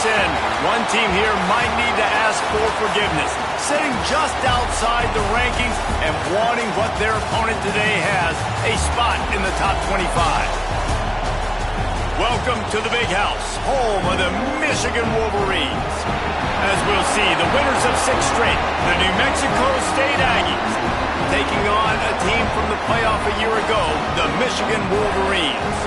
sin. One team here might need to ask for forgiveness, sitting just outside the rankings and wanting what their opponent today has, a spot in the top 25. Welcome to the Big House, home of the Michigan Wolverines. As we'll see, the winners of 6 straight, the New Mexico State Aggies, taking on a team from the playoff a year ago, the Michigan Wolverines.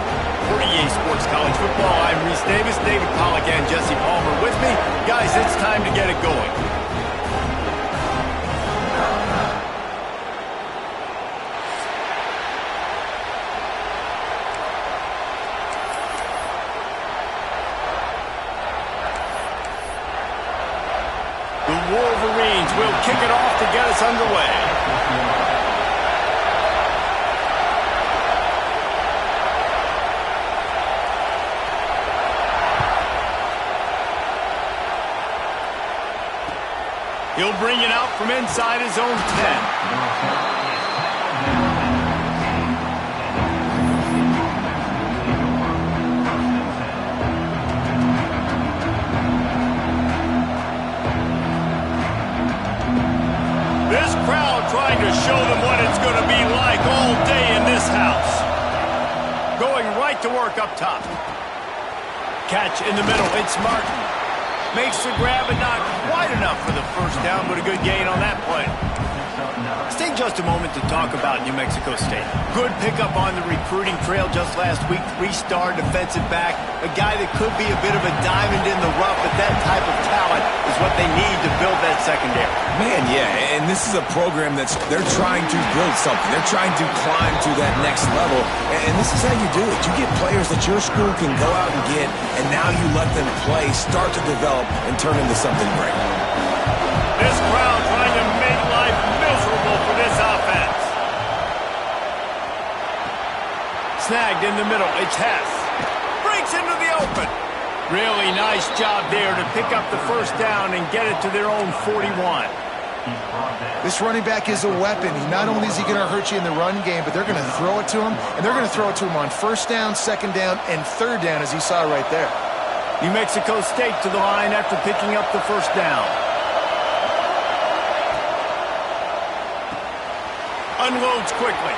For EA Sports College Football, I'm Reese Davis, David Pollack, and Jesse Palmer with me. Guys, it's time to get it going. The Wolverines will kick it off to get us underway. He'll bring it out from inside his own 10. This crowd trying to show them what it's going to be like all day in this house. Going right to work up top. Catch in the middle. It's Martin. Makes the grab and not quite enough for the first down, but a good gain on that play. Let's take just a moment to talk about New Mexico State. Good pickup on the recruiting trail just last week. 3-star defensive back. A guy that could be a bit of a diamond in the rough, but that type of talent is what they need to build that secondary. Man, yeah, and this is a program they're trying to build something. They're trying to climb to that next level, and this is how you do it. You get players that your school can go out and get, and now you let them play, start to develop, and turn into something great. This crowd trying to make life miserable for this offense. Snagged in the middle. It's Hess. Breaks into the open. Really nice job there to pick up the first down and get it to their own 41. This running back is a weapon. Not only is he going to hurt you in the run game, but they're going to throw it to him, and they're going to throw it to him on first down, second down, and third down, as you saw right there. New Mexico State to the line after picking up the first down. Unloads quickly.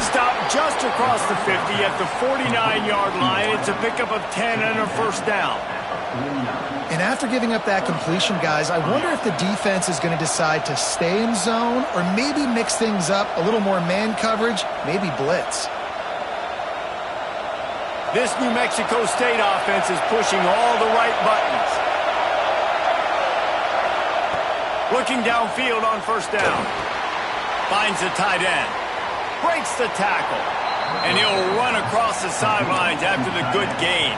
Stop just across the 50 at the 49-yard line. It's a pickup of 10 and a first down. And after giving up that completion, guys, I wonder if the defense is going to decide to stay in zone or maybe mix things up, a little more man coverage, maybe blitz. This New Mexico State offense is pushing all the right buttons. Looking downfield on first down. Finds the tight end. Breaks the tackle. And he'll run across the sidelines after the good gain.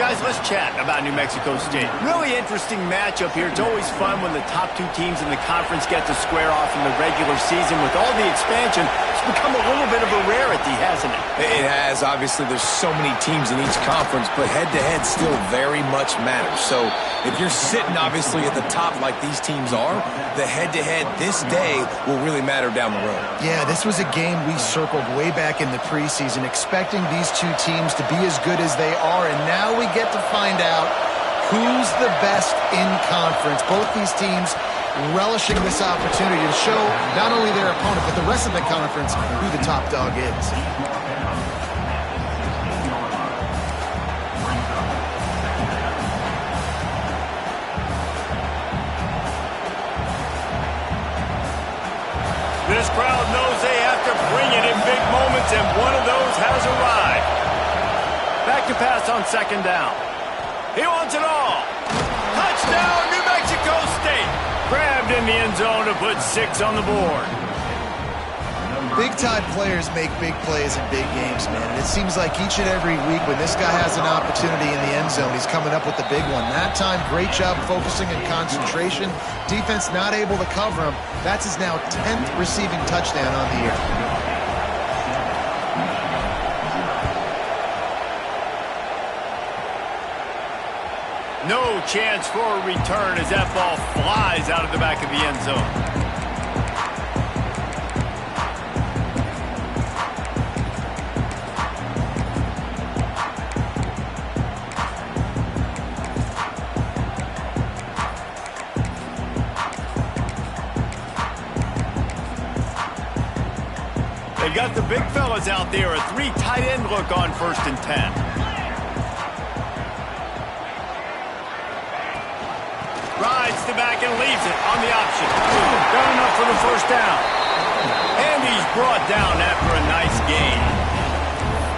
Guys, let's chat about New Mexico State. Really interesting matchup here. It's always fun when the top 2 teams in the conference get to square off in the regular season. With all the expansion, it's become a little bit of a rarity, hasn't it? It has. Obviously, there's so many teams in each conference, but head-to-head still very much matters. So if you're sitting, obviously, at the top like these teams are, the head-to-head this day will really matter down the road. Yeah, this was a game we circled way back in the preseason, expecting these 2 teams to be as good as they are, and now we get to find out who's the best in conference. Both these teams relishing this opportunity to show not only their opponent, but the rest of the conference who the top dog is. This crowd knows they have to bring it in big moments, and one of those has arrived. Back to pass on second down. He wants it all. Touchdown, New Mexico State. Grabbed in the end zone to put 6 on the board. Big-time players make big plays in big games, man. And it seems like each and every week when this guy has an opportunity in the end zone, he's coming up with the big one. That time, great job focusing and concentration. Defense not able to cover him. That's his now 10th receiving touchdown on the year. No chance for a return as that ball flies out of the back of the end zone. They've got the big fellas out there. A 3 tight end look on 1st and 10. Rides the back and leaves it on the option. Got enough for the 1st down. And he's brought down after a nice gain.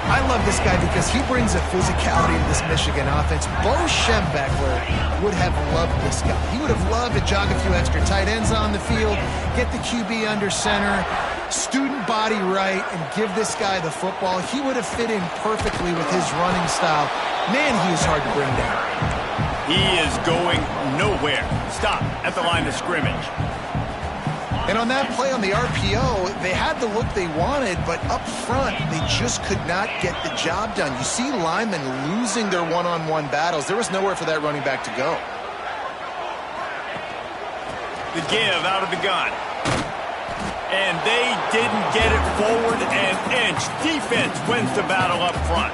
I love this guy because he brings a physicality to this Michigan offense. Bo Schembechler would have loved this guy. He would have loved to jog a few extra tight ends on the field, get the QB under center, student body right, and give this guy the football. He would have fit in perfectly with his running style. Man, he is hard to bring down. He is going nowhere. Stop at the line of scrimmage. And on that play on the RPO, they had the look they wanted, but up front, they just could not get the job done. You see linemen losing their one-on-one battles. There was nowhere for that running back to go. The give out of the gun. And they didn't get it forward an inch. Defense wins the battle up front.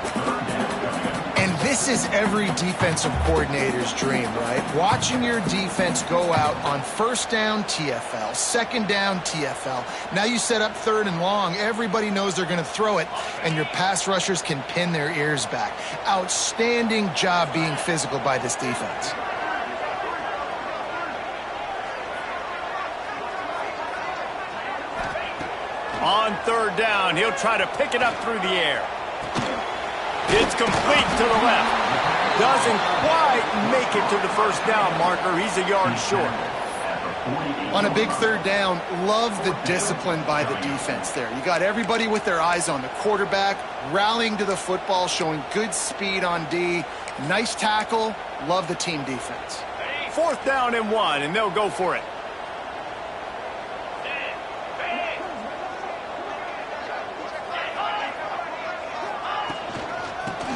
And this is every defensive coordinator's dream, right? Watching your defense go out on 1st down, TFL, 2nd down, TFL. Now you set up 3rd and long. Everybody knows they're going to throw it, and your pass rushers can pin their ears back. Outstanding job being physical by this defense. On 3rd down, he'll try to pick it up through the air. It's complete to the left. Doesn't quite make it to the 1st down marker. He's a yard short. On a big 3rd down, love the discipline by the defense there. You got everybody with their eyes on the quarterback, rallying to the football, showing good speed on D. Nice tackle. Love the team defense. 4th down and 1, and they'll go for it.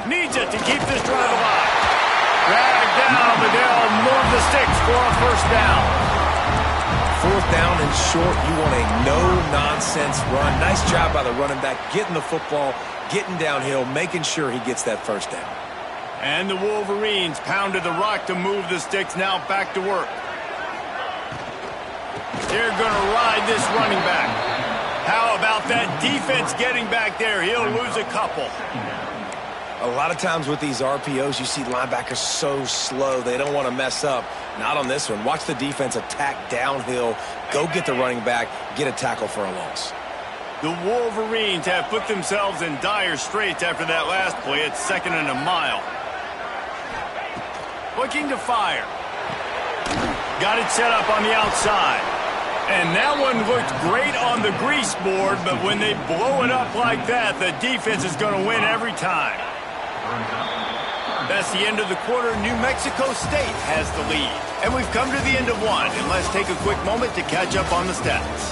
Needs it to keep this drive alive. Dragged down, but they'll move the sticks for a 1st down. 4th down and short. You want a no-nonsense run. Nice job by the running back, getting the football, getting downhill, making sure he gets that 1st down. And the Wolverines pounded the rock to move the sticks. Now back to work. They're going to ride this running back. How about that defense getting back there? He'll lose a couple. A lot of times with these RPOs, you see linebackers so slow. They don't want to mess up. Not on this one. Watch the defense attack downhill, go get the running back, get a tackle for a loss. The Wolverines have put themselves in dire straits after that last play. It's 2nd and a mile. Looking to fire. Got it set up on the outside. And that one looked great on the grease board, but when they blow it up like that, the defense is going to win every time. That's the end of the quarter. New Mexico State has the lead. And we've come to the end of 1. And let's take a quick moment to catch up on the stats.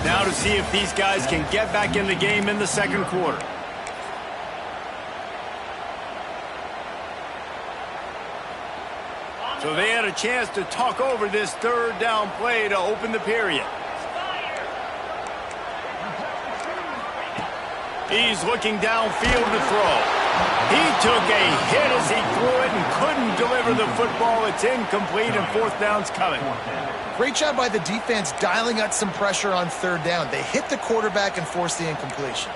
Now to see if these guys can get back in the game in the 2nd quarter. So they had a chance to talk over this 3rd down play to open the period. He's looking downfield to throw. He took a hit as he threw it and couldn't deliver the football. It's incomplete, and 4th down's coming. Great job by the defense dialing up some pressure on 3rd down. They hit the quarterback and forced the incompletion.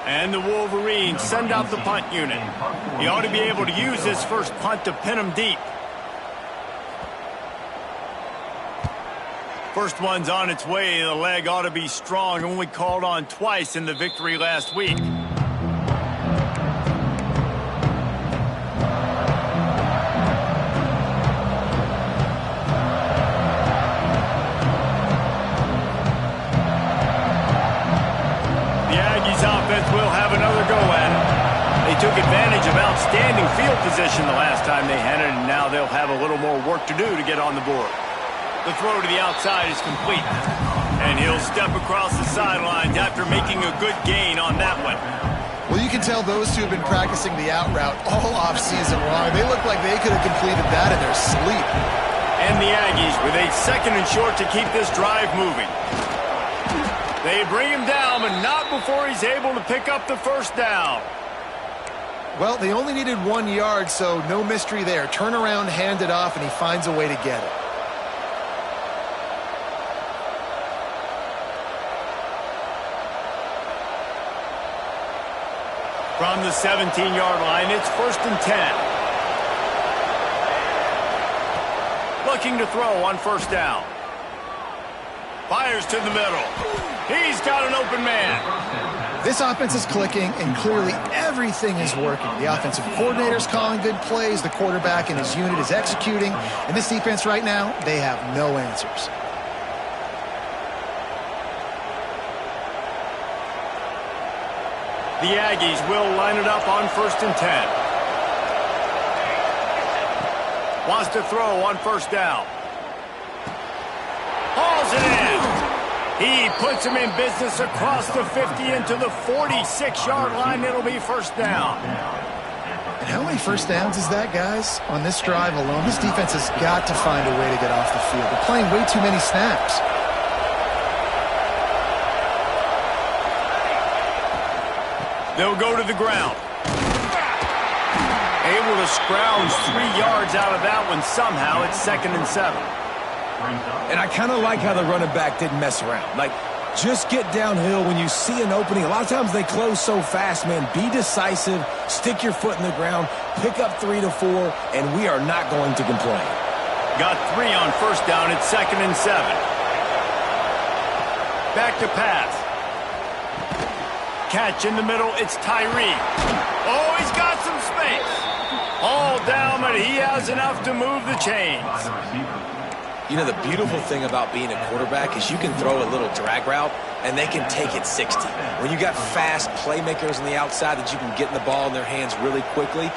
And the Wolverines send out the punt unit. He ought to be able to use this first punt to pin him deep. First one's on its way. The leg ought to be strong. Only called on twice in the victory last week. Will have another go at it. They took advantage of outstanding field position the last time they had it, and now they'll have a little more work to do to get on the board. The throw to the outside is complete, and he'll step across the sidelines after making a good gain on that one. Well, you can tell those two have been practicing the out route all offseason long. They look like they could have completed that in their sleep. And the Aggies with a 2nd and short to keep this drive moving. They bring him down, but not before he's able to pick up the 1st down. Well, they only needed 1 yard, so no mystery there. Turn around, hand it off, and he finds a way to get it. From the 17-yard line, it's 1st and 10. Looking to throw on 1st down. Fires to the middle. He's got an open man. This offense is clicking, and clearly everything is working. The offensive coordinator's calling good plays. The quarterback and his unit is executing. And this defense right now, they have no answers. The Aggies will line it up on 1st and 10. Wants to throw on 1st down. Hauls it in. He puts him in business across the 50 into the 46-yard line. It'll be 1st down. And how many 1st downs is that, guys? On this drive alone, this defense has got to find a way to get off the field. They're playing way too many snaps. They'll go to the ground. Able to scrounge 3 yards out of that one somehow. It's 2nd and 7. And I kind of like how the running back didn't mess around. Like, just get downhill when you see an opening. A lot of times they close so fast, man. Be decisive, stick your foot in the ground, pick up 3 to 4, and we are not going to complain. Got 3 on 1st down. It's 2nd and 7. Back to pass. Catch in the middle. It's Tyree. Oh, he's got some space. All down, but he has enough to move the chains. You know, the beautiful thing about being a quarterback is you can throw a little drag route, and they can take it 60. When you got fast playmakers on the outside that you can get in the ball in their hands really quickly,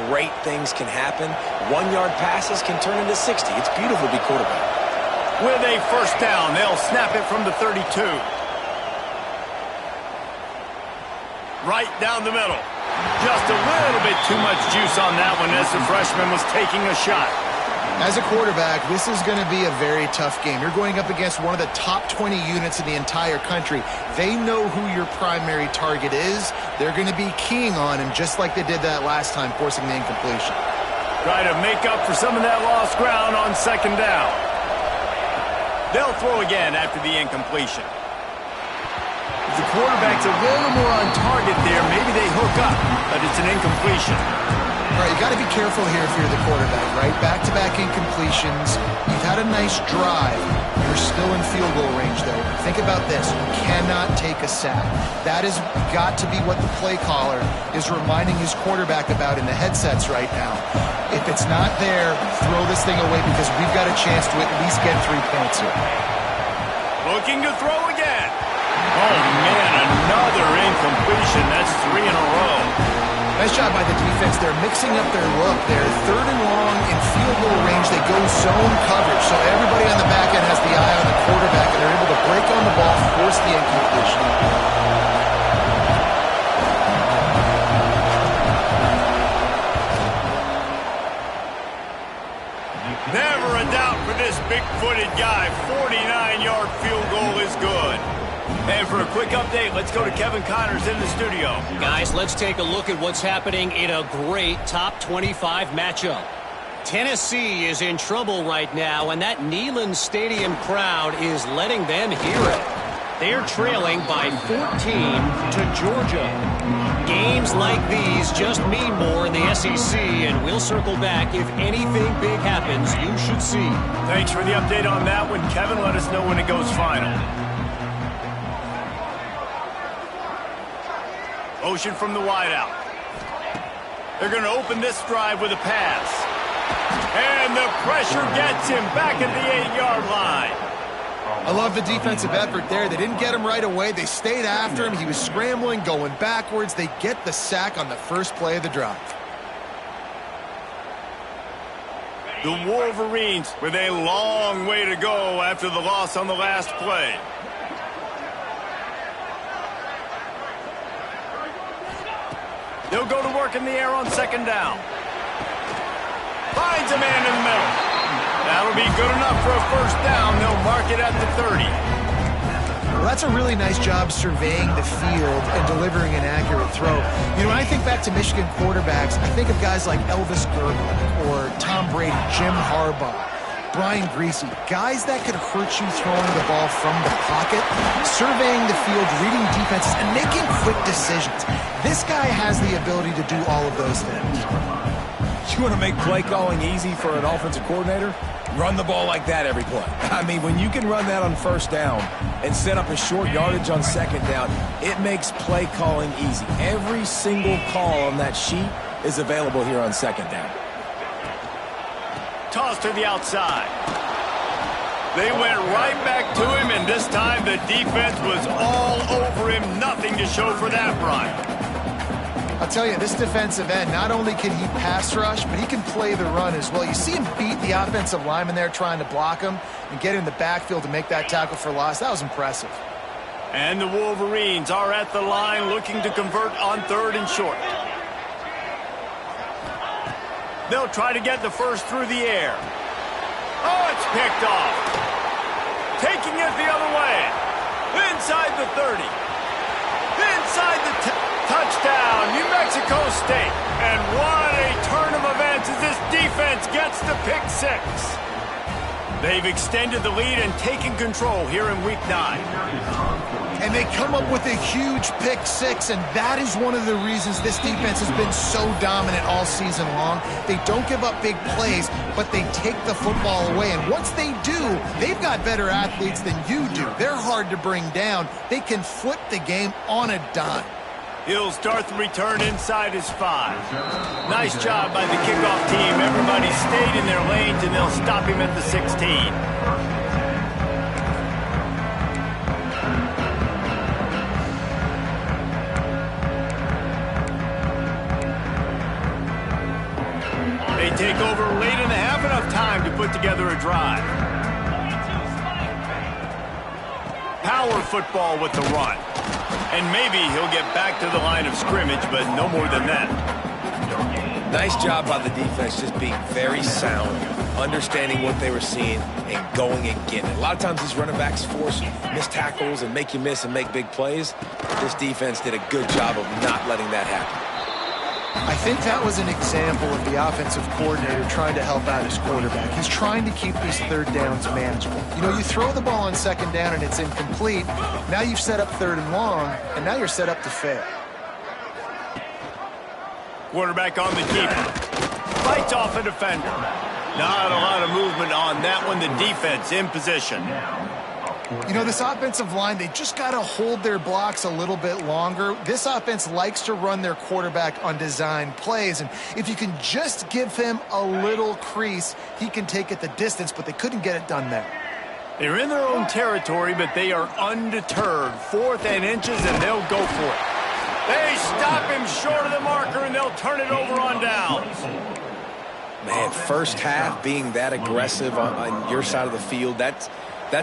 great things can happen. 1-yard passes can turn into 60. It's beautiful to be quarterback. With a 1st down, they'll snap it from the 32. Right down the middle. Just a little bit too much juice on that one as the freshman was taking a shot. As a quarterback, this is going to be a very tough game. You're going up against one of the top 20 units in the entire country. They know who your primary target is. They're going to be keying on him just like they did that last time, forcing the incompletion. Try to make up for some of that lost ground on 2nd down. They'll throw again after the incompletion. If the quarterback's a little more on target there, maybe they hook up, but it's an incompletion. All right, you got to be careful here if you're the quarterback, right? Back-to-back incompletions. You've had a nice drive. You're still in field goal range, though. Think about this. You cannot take a sack. That has got to be what the play caller is reminding his quarterback about in the headsets right now. If it's not there, throw this thing away because we've got a chance to at least get 3 points here. Looking to throw again. Oh, man, another incompletion. That's 3 in a row. Nice job by the defense. They're mixing up their look. They're 3rd and long in field goal range. They go zone coverage. So everybody on the back end has the eye on the quarterback, and they're able to break on the ball, force the incompletion. Never a doubt for this big-footed guy. 49-yard field goal is good. And for a quick update, let's go to Kevin Connors in the studio. Guys, let's take a look at what's happening in a great top 25 matchup. Tennessee is in trouble right now, and that Neyland Stadium crowd is letting them hear it. They're trailing by 14 to Georgia. Games like these just mean more in the SEC, and we'll circle back. If anything big happens, you should see. Thanks for the update on that one, Kevin. Let us know when it goes final. Motion from the wideout. They're going to open this drive with a pass. And the pressure gets him back at the 8-yard line. I love the defensive effort there. They didn't get him right away. They stayed after him. He was scrambling, going backwards. They get the sack on the first play of the drive. The Wolverines with a long way to go after the loss on the last play. They'll go to work in the air on 2nd down. Finds a man in the middle. That'll be good enough for a 1st down. They'll mark it at the 30. Well, that's a really nice job surveying the field and delivering an accurate throw. You know, when I think back to Michigan quarterbacks, I think of guys like Elvis Gerber or Tom Brady, Jim Harbaugh. Brian Greasy, guys that could hurt you throwing the ball from the pocket, surveying the field, reading defenses, and making quick decisions. This guy has the ability to do all of those things. You want to make play calling easy for an offensive coordinator? Run the ball like that every play. I mean, when you can run that on first down and set up a short yardage on second down, it makes play calling easy. Every single call on that sheet is available here on second down. Toss to the outside. They went right back to him, and this time the defense was all over him. Nothing to show for that run. I'll tell you, this defensive end, not only can he pass rush, but he can play the run as well. You see him beat the offensive lineman there trying to block him and get in the backfield to make that tackle for loss. That was impressive. And the Wolverines are at the line looking to convert on 3rd and short. They'll try to get the first through the air. Oh, it's picked off. Taking it the other way. Inside the 30. Inside the touchdown, New Mexico State. And what a turn of events as this defense gets the pick 6. They've extended the lead and taken control here in Week 9. And they come up with a huge pick 6, and that is one of the reasons this defense has been so dominant all season long. They don't give up big plays, but they take the football away. And once they do, they've got better athletes than you do. They're hard to bring down. They can flip the game on a dime. He'll start the return inside his 5. Nice job by the kickoff team. Everybody stayed in their lanes, and they'll stop him at the 16. They take over late in the half, enough time to put together a drive. Power football with the run. And maybe he'll get back to the line of scrimmage, but no more than that. Nice job by the defense, just being very sound, understanding what they were seeing, and going and getting it. A lot of times these running backs force missed tackles and make you miss and make big plays. This defense did a good job of not letting that happen. I think that was an example of the offensive coordinator trying to help out his quarterback. He's trying to keep these 3rd downs manageable. You know, you throw the ball on 2nd down and it's incomplete. Now you've set up 3rd and long, and now you're set up to fail. Quarterback on the keeper. Fights off a defender. Not a lot of movement on that one. The defense in position. You know, this offensive line, they just got to hold their blocks a little bit longer. This offense likes to run their quarterback on design plays, and if you can just give him a little crease, he can take it the distance, but they couldn't get it done there. They're in their own territory, but they are undeterred. 4th and inches, and they'll go for it. They stop him short of the marker, and they'll turn it over on downs. Man, first half being that aggressive on your side of the field, that's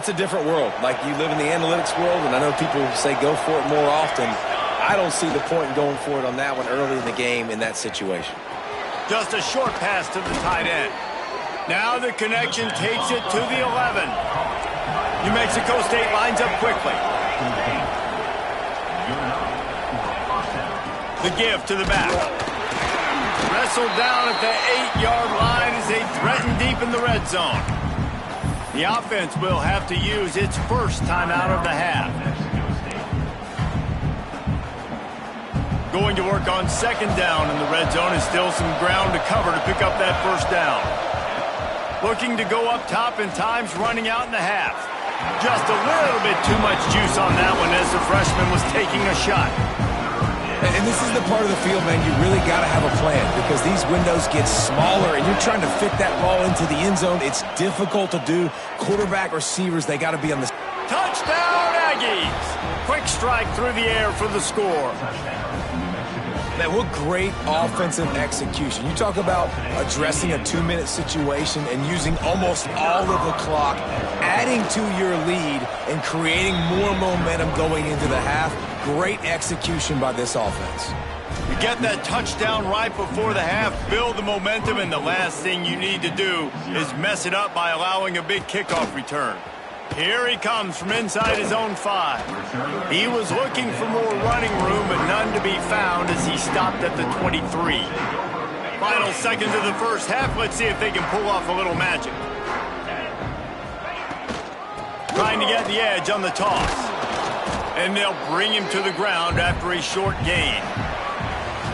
a different world. Like, you live in the analytics world, and I know people say go for it more often. I don't see the point in going for it on that one early in the game in that situation. Just a short pass to the tight end. Now the connection takes it to the 11. New Mexico State lines up quickly. The give to the back. Wrestled down at the 8-yard line as they threaten deep in the red zone. The offense will have to use its first timeout of the half. Going to work on 2nd down in the red zone, and still some ground to cover to pick up that first down. Looking to go up top, and time's running out in the half. Just a little bit too much juice on that one as the freshman was taking a shot. And this is the part of the field, man, you really got to have a plan because these windows get smaller and you're trying to fit that ball into the end zone. It's difficult to do. Quarterback, receivers, they got to be on the... Touchdown, Aggies! Quick strike through the air for the score. Man, what great offensive execution. You talk about addressing a 2-minute situation and using almost all of the clock, adding to your lead and creating more momentum going into the half. Great execution by this offense. You get that touchdown right before the half, build the momentum, and the last thing you need to do is mess it up by allowing a big kickoff return. Here he comes from inside his own 5. He was looking for more running room, but none to be found as he stopped at the 23. Final seconds of the first half. Let's see if they can pull off a little magic. trying to get the edge on the toss. And they'll bring him to the ground after a short gain.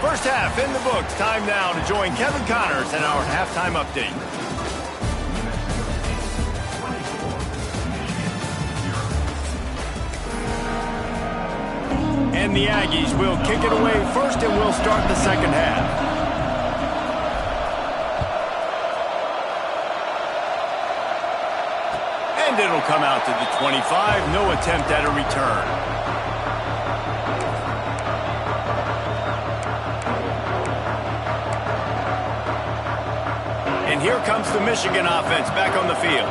First half in the books. Time now to join Kevin Connors in our halftime update. And the Aggies will kick it away first, and we'll start the second half. And it'll come out to the 25. No attempt at a return. And here comes the Michigan offense back on the field.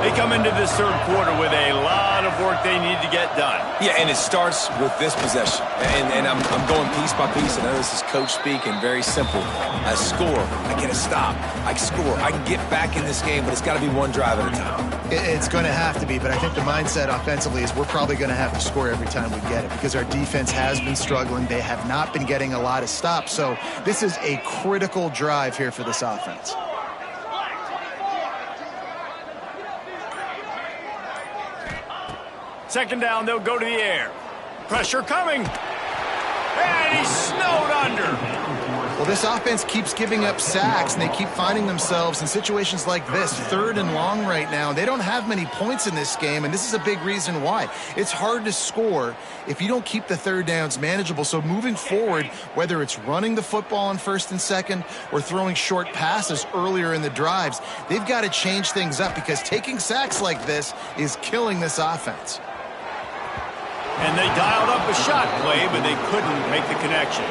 They come into this third quarter with a lot of work they need to get done. Yeah, and it starts with this possession. And I'm going piece by piece. I know this is coach speak and very simple. I score. I get a stop. I score. I can get back in this game, but it's got to be one drive at a time. It's going to have to be, but I think the mindset offensively is we're probably going to have to score every time we get it because our defense has been struggling. They have not been getting a lot of stops. So this is a critical drive here for this offense. Second down, they'll go to the air. Pressure coming. And he's snowed under. Well, this offense keeps giving up sacks, and they keep finding themselves in situations like this, 3rd and long right now. They don't have many points in this game, and this is a big reason why. It's hard to score if you don't keep the third downs manageable. So moving forward, whether it's running the football on 1st and 2nd or throwing short passes earlier in the drives, they've got to change things up because taking sacks like this is killing this offense. And they dialed up a shot play, but they couldn't make the connection.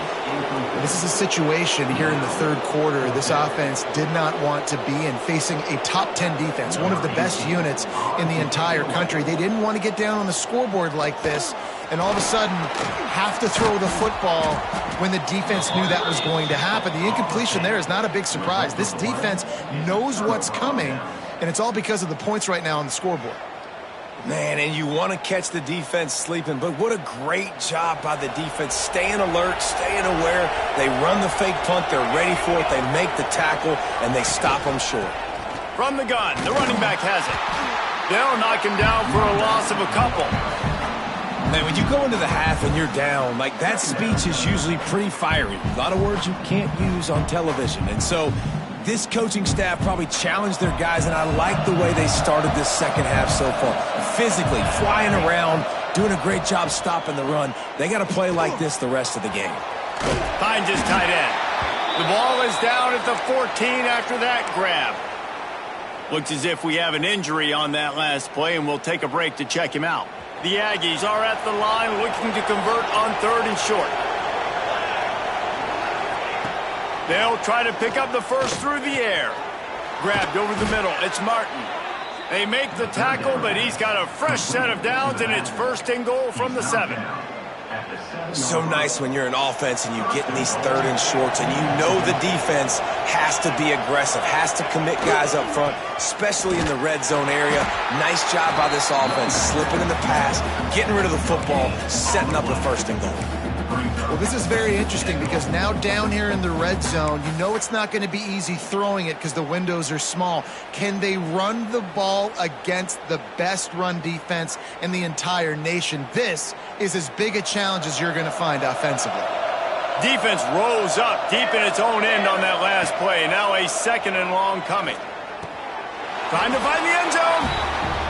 This is a situation here in the third quarter this offense did not want to be in, facing a top 10 defense, one of the best units in the entire country. They didn't want to get down on the scoreboard like this and all of a sudden have to throw the football when the defense knew that was going to happen. The incompletion there is not a big surprise. This defense knows what's coming, and it's all because of the points right now on the scoreboard. Man, and you want to catch the defense sleeping, but what a great job by the defense. Staying alert, staying aware. They run the fake punt. They're ready for it. They make the tackle, and they stop them short. From the gun, the running back has it. They'll knock him down for a loss of a couple. Man, when you go into the half and you're down, like that speech is usually pretty fiery. A lot of words you can't use on television. And so this coaching staff probably challenged their guys, and I like the way they started this second half so far. Physically, flying around, doing a great job stopping the run. They got to play like this the rest of the game. Finds his tight end. The ball is down at the 14 after that grab. Looks as if we have an injury on that last play, and we'll take a break to check him out. The Aggies are at the line looking to convert on 3rd and short. They'll try to pick up the first through the air. Grabbed over the middle. It's Martin. They make the tackle, but he's got a fresh set of downs, and it's 1st and goal from the 7. So nice when you're an offense and you get in these 3rd and shorts, and you know the defense has to be aggressive, has to commit guys up front, especially in the red zone area. Nice job by this offense, slipping in the pass, getting rid of the football, setting up a 1st and goal. Well, this is very interesting because now down here in the red zone, you know it's not going to be easy throwing it because the windows are small. Can they run the ball against the best run defense in the entire nation? This is as big a challenge as you're going to find offensively. Defense rose up deep in its own end on that last play. Now a 2nd and long coming. Trying to find the end zone.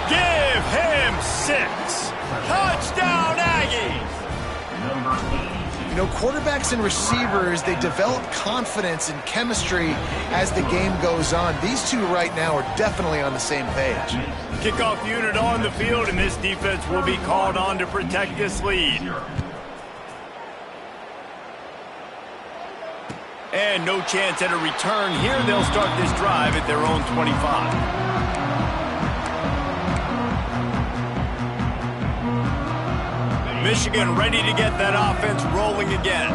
Give him 6. Touchdown, Aggies. You know, quarterbacks and receivers, they develop confidence and chemistry as the game goes on. These two right now are definitely on the same page. Kickoff unit on the field, and this defense will be called on to protect this lead. And no chance at a return here. They'll start this drive at their own 25. Michigan ready to get that offense rolling again.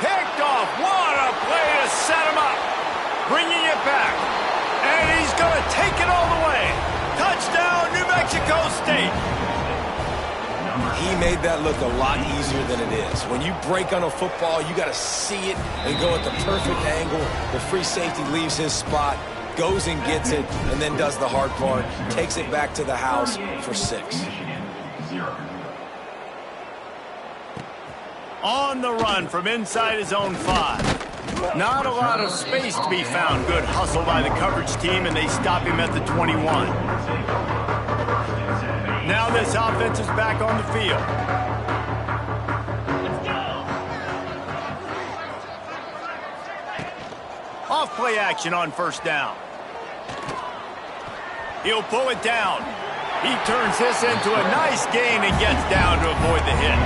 Picked off. What a play to set him up. Bringing it back. And he's going to take it all the way. Touchdown, New Mexico State. he made that look a lot easier than it is. When you break on a football, you got to see it and go at the perfect angle. The free safety leaves his spot, goes and gets it, and then does the hard part, takes it back to the house for 6. On the run from inside his own 5. Not a lot of space to be found. Good hustle by the coverage team, and they stop him at the 21. Now this offense is back on the field. Off play action on first down. He'll pull it down. He turns this into a nice gain and gets down to avoid the hit.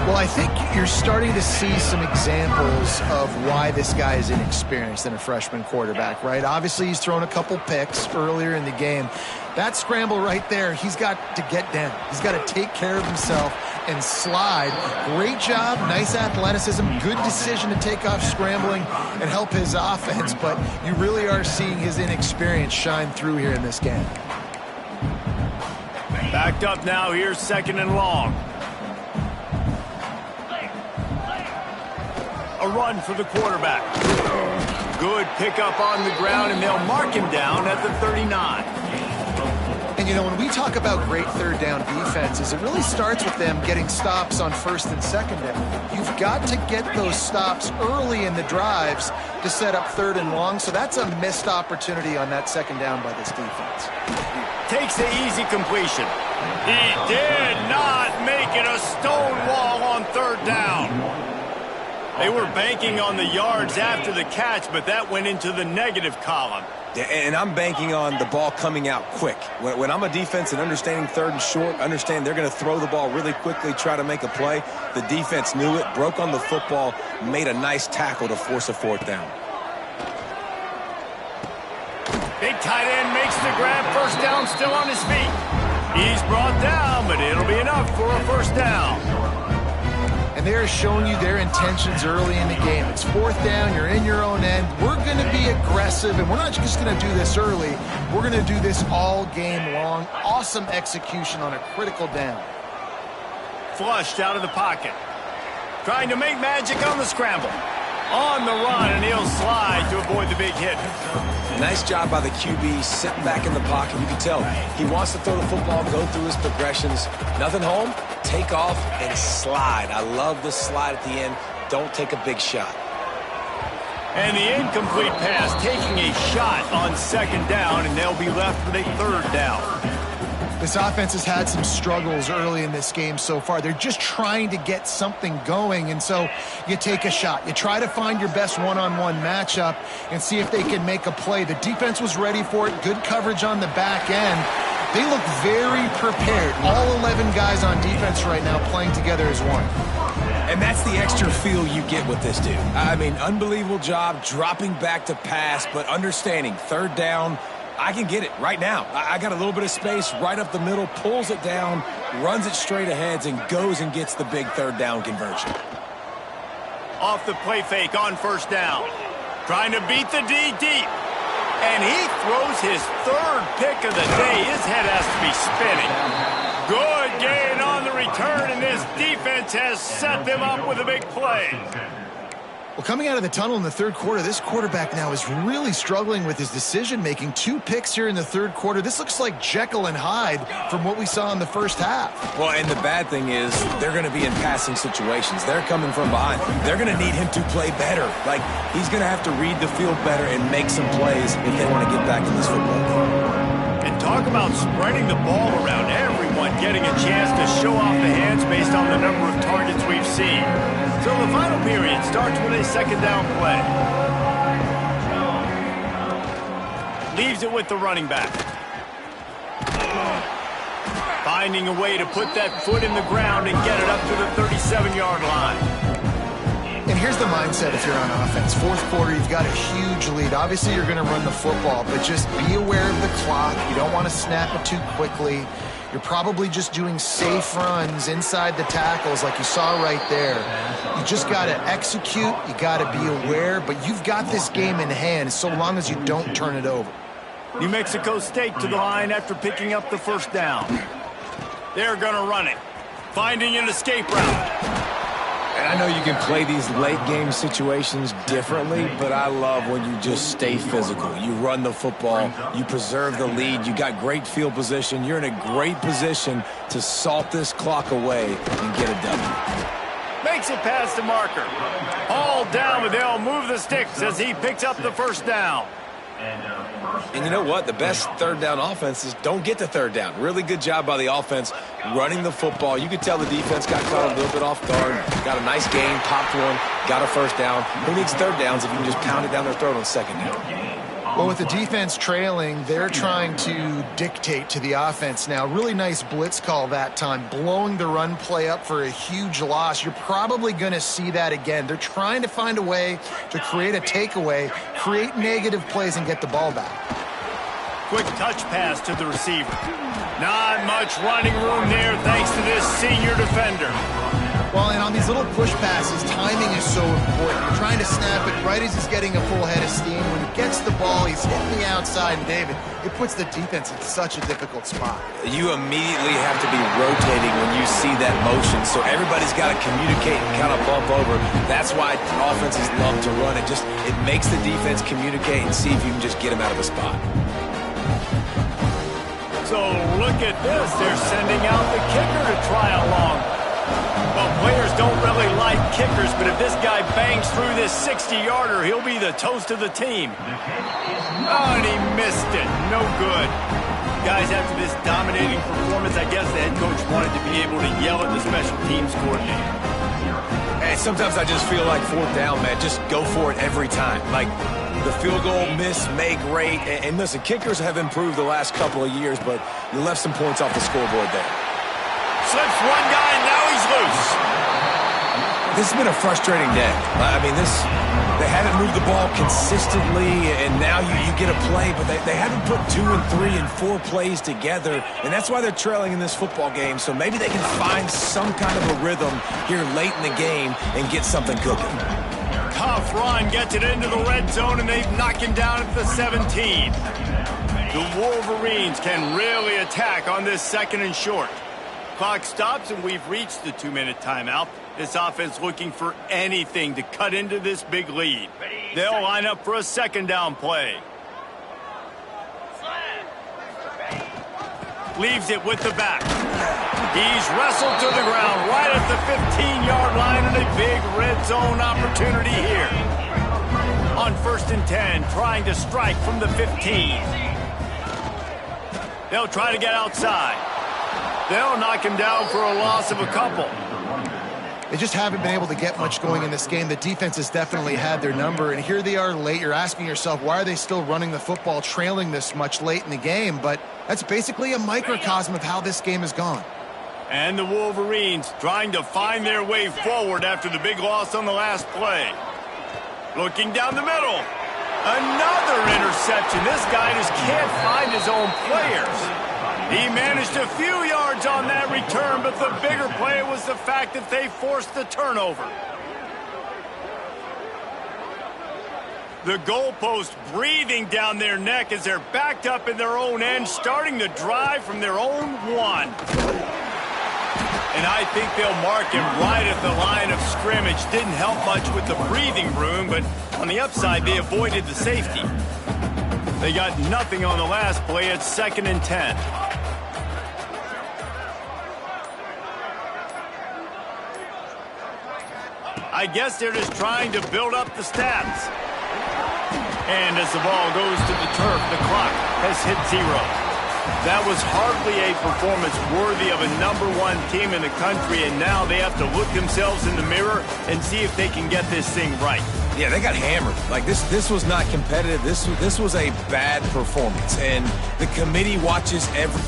Well, I think you're starting to see some examples of why this guy is inexperienced in a freshman quarterback, right? Obviously, he's thrown a couple picks earlier in the game. That scramble right there, he's got to get down. He's got to take care of himself and slide. Great job, nice athleticism, good decision to take off scrambling and help his offense, but you really are seeing his inexperience shine through here in this game. Backed up now, here's 2nd and long. A run for the quarterback. Good pickup on the ground, and they'll mark him down at the 39. And, you know, when we talk about great third down defenses, it really starts with them getting stops on 1st and 2nd down. You've got to get those stops early in the drives to set up 3rd and long, so that's a missed opportunity on that 2nd down by this defense. Takes the easy completion. He did not make it a stone wall on 3rd down. They were banking on the yards after the catch, but that went into the negative column. Yeah, and I'm banking on the ball coming out quick. When I'm a defense and understanding 3rd and short, understand they're going to throw the ball really quickly, try to make a play. The defense knew it, broke on the football, made a nice tackle to force a 4th down. Big tight end makes the grab. 1st down, still on his feet. He's brought down, but it'll be enough for a 1st down. And they're showing you their intentions early in the game. It's 4th down, you're in your own end. We're going to be aggressive, and we're not just going to do this early. We're going to do this all game long. Awesome execution on a critical down. Flushed out of the pocket. Trying to make magic on the scramble. On the run, and he'll slide to avoid the big hit. Nice job by the QB, sitting back in the pocket. You can tell he wants to throw the football, go through his progressions. Nothing home, take off, and slide. I love the slide at the end. Don't take a big shot. And the incomplete pass, taking a shot on 2nd down, and they'll be left with a 3rd down. This offense has had some struggles early in this game so far. They're just trying to get something going, and so you take a shot. You try to find your best one-on-one matchup and see if they can make a play. The defense was ready for it. Good coverage on the back end. They look very prepared. All 11 guys on defense right now playing together as one. And that's the extra feel you get with this dude. I mean, unbelievable job dropping back to pass, but understanding 3rd down, I can get it right now. I got a little bit of space right up the middle, pulls it down, runs it straight ahead, and goes and gets the big 3rd down conversion. Off the play fake on 1st down. Trying to beat the D deep. And he throws his 3rd pick of the day. His head has to be spinning. Good gain on the return, and this defense has set them up with a big play. Well, coming out of the tunnel in the 3rd quarter, this quarterback now is really struggling with his decision-making. 2 picks here in the 3rd quarter. This looks like Jekyll and Hyde from what we saw in the 1st half. Well, and the bad thing is they're going to be in passing situations. They're coming from behind. They're going to need him to play better. Like, he's going to have to read the field better and make some plays if they want to get back to this football game. And talk about spreading the ball around. Everyone getting a chance to show off the hands based on the number of targets we've seen. So the final period starts with a 2nd down play. Leaves it with the running back. Finding a way to put that foot in the ground and get it up to the 37-yard line. And here's the mindset if you're on offense. 4th quarter, you've got a huge lead. Obviously, you're going to run the football, but just be aware of the clock. You don't want to snap it too quickly. You're probably just doing safe runs inside the tackles like you saw right there. You just got to execute. You got to be aware, but you've got this game in hand so long as you don't turn it over. New Mexico State to the line after picking up the 1st down. They're going to run it. finding an escape route. And I know you can play these late-game situations differently, but I love when you just stay physical. You run the football, you preserve the lead, you got great field position, you're in a great position to salt this clock away and get a W. Makes it past the marker. All down, but they'll move the sticks as he picks up the first down. And you know what? The best third down offenses don't get to third down. Really good job by the offense running the football. You could tell the defense got caught a little bit off guard. Got a nice game, popped one, got a first down. Who needs third downs if you can just pound it down their throat on second down? Well, with the defense trailing, they're trying to dictate to the offense now. Really nice blitz call that time, blowing the run play up for a huge loss. You're probably going to see that again. They're trying to find a way to create a takeaway, create negative plays, and get the ball back. Quick touch pass to the receiver. Not much running room there thanks to this senior defender. Well, and on these little push passes, timing is so important. You're trying to snap it right as he's getting a full head of steam. When he gets the ball, he's hitting the outside, and David, it puts the defense in such a difficult spot. You immediately have to be rotating when you see that motion, so everybody's got to communicate and kind of bump over. That's why offenses love to run it. It makes the defense communicate and see if you can just get him out of a spot. So look at this. They're sending out the kicker to try along. Well, players don't really like kickers, but if this guy bangs through this 60-yarder, he'll be the toast of the team. Oh, and he missed it. No good. Guys, after this dominating performance, I guess the head coach wanted to be able to yell at the special teams coordinator. Hey, sometimes I just feel like fourth down, man. Just go for it every time. Like the field goal miss, make great. And listen, kickers have improved the last couple of years, but you left some points off the scoreboard there. Slips one guy, and now he's loose. This has been a frustrating day. I mean, they haven't moved the ball consistently, and now you get a play, but they haven't put 2 and 3 and 4 plays together, and that's why they're trailing in this football game. So maybe they can find some kind of a rhythm here late in the game and get something cooking. Tough run gets it into the red zone, and they've knocked him down at the 17. The Wolverines can really attack on this second and short. Clock stops, and we've reached the 2-minute timeout. This offense looking for anything to cut into this big lead. They'll line up for a second down play. Leaves it with the back. He's wrestled to the ground right at the 15-yard line, and a big red zone opportunity here. On 1st and 10, trying to strike from the 15. They'll try to get outside. They'll knock him down for a loss of a couple. They just haven't been able to get much going in this game. The defense has definitely had their number, and here they are late. You're asking yourself, why are they still running the football, trailing this much late in the game? But that's basically a microcosm of how this game has gone. And the Wolverines trying to find their way forward after the big loss on the last play. Looking down the middle. Another interception. This guy just can't find his own players. He managed a few yards on that return, but the bigger play was the fact that they forced the turnover. The goalpost breathing down their neck as they're backed up in their own end, starting the drive from their own 1. And I think they'll mark him right at the line of scrimmage. Didn't help much with the breathing room, but on the upside, they avoided the safety. They got nothing on the last play at 2nd and 10. I guess they're just trying to build up the stats. And as the ball goes to the turf, the clock has hit 0. That was hardly a performance worthy of a #1 team in the country, and now they have to look themselves in the mirror and see if they can get this thing right. Yeah, they got hammered. Like, this was not competitive. This was a bad performance, and the committee watches every